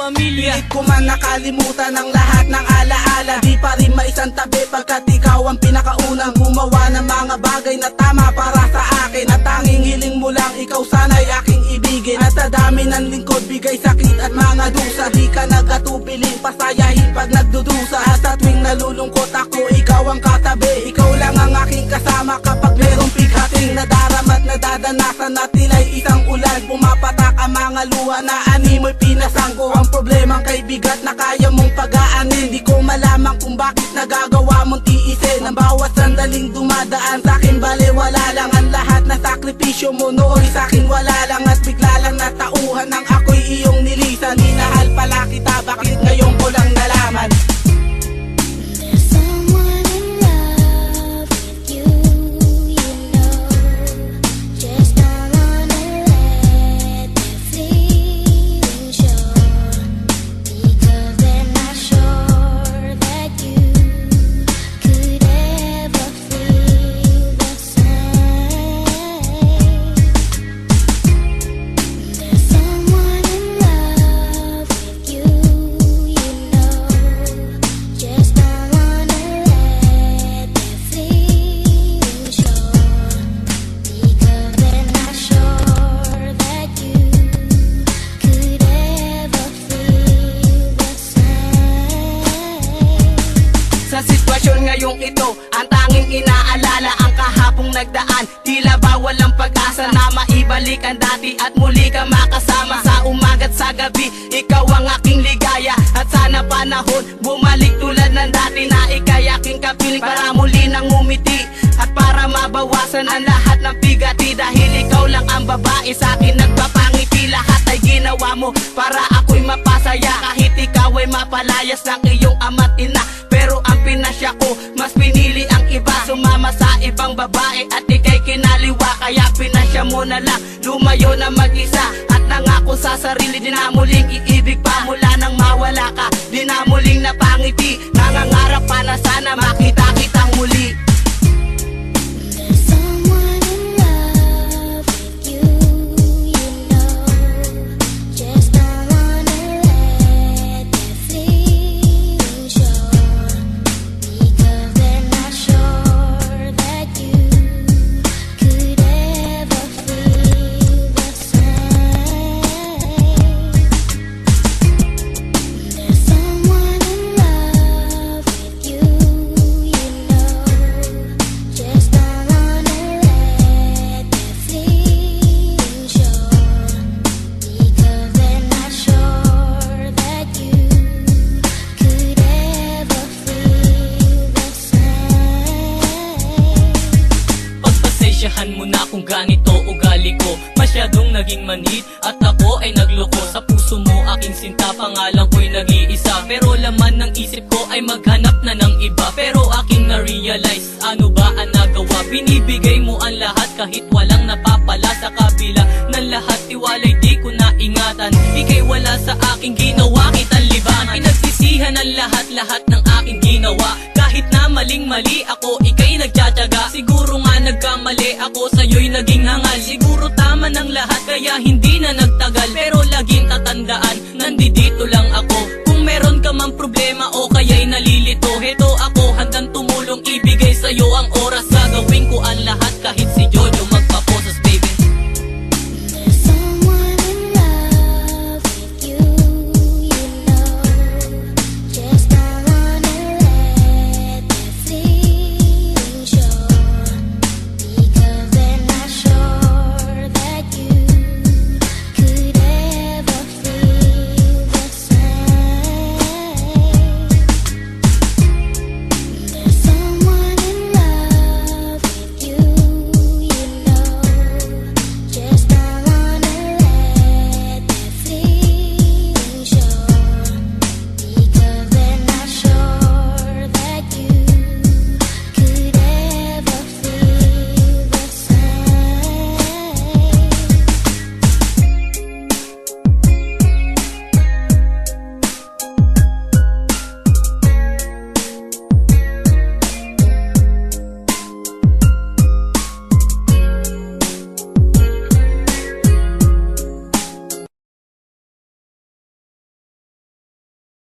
pamilya. Pilit ko man nakalimutan ang lahat ng alaala, di pa rin maisang tabi pagkat ikaw ang pinakaunang gumawa ng mga bagay na tama para sa akin. At tanging hiling mo lang, ikaw sana'y aking ibigin. At sa dami ng lingkod, bigay sakit at mga dusa, di ka nagatupiling pasayahin pag nagdudusa. At sa tuwing nalulungkot ako, ikaw ang katabi. Ikaw lang ang aking kasama kapag merong pighating nadarama at nadadanasan na tila'y isang ulan. Pumapatak ang mga luha na animoy pinasangko. Ang problemang kay bigat na kaya mong pag-aanin. Di ko malaman kung bakit nagagawa mong tiisin ang bawat sandaling dumadaan sa'kin. Bale wala lang ang lahat na sakripisyo mo nooy sa'kin wala lang. At bigla lang natauhan ng ako'y iyong nilisan. Minahal pala kita, bakit ngayon ko lang nalaman? Sa sitwasyon ngayong ito, ang tanging inaalala ang kahapong nagdaan. Tila ba walang pag-asa na maibalik ang dati at muli ka makasama. Sa umaga't sa gabi, ikaw ang aking ligaya. At sana panahon, bumalik tulad ng dati na ika'y aking kapiling para muli nang umiti. At para mabawasan ang lahat ng bigati, dahil ikaw lang ang babae sa akin nagpapangiti. Lahat ay ginawa mo para ako'y mapasaya, kahit ikaw ay mapalayas ng iyong ama't ina. Pero ang pinasya ko, mas pinili ang iba. Sumama sa ibang babae at ika'y kinaliwa. Kaya pinasya mo na lang, lumayo na mag-isa. At nangako sa sarili, di na muling iibig pa. Mula nang mawala ka, di na muling napangiti. Nangangarap pa na sana makita kitang muli. Pasensyahan mo na kung ganito ugali ko, masyadong naging manhid at ako ay nagloko. Sa puso mo aking sinta, pangalan ko'y nag-iisa. Pero laman ng isip ko ay maghanap na ng iba. Pero aking na-realize, ano ba ang nagawa? Binibigay mo ang lahat kahit walang napapala. Sa kabila ng lahat, tiwala'y di ko naingatan. Ika'y wala sa aking ginawa, kitang libangan. Pinagsisihan ang lahat ng aking ginawa. Kahit na maling-mali ako, ika'y nagtsatsaga. Siguro nga nagkamali ako, sa'yo'y naging hangal. Siguro tama ng lahat, kaya hindi na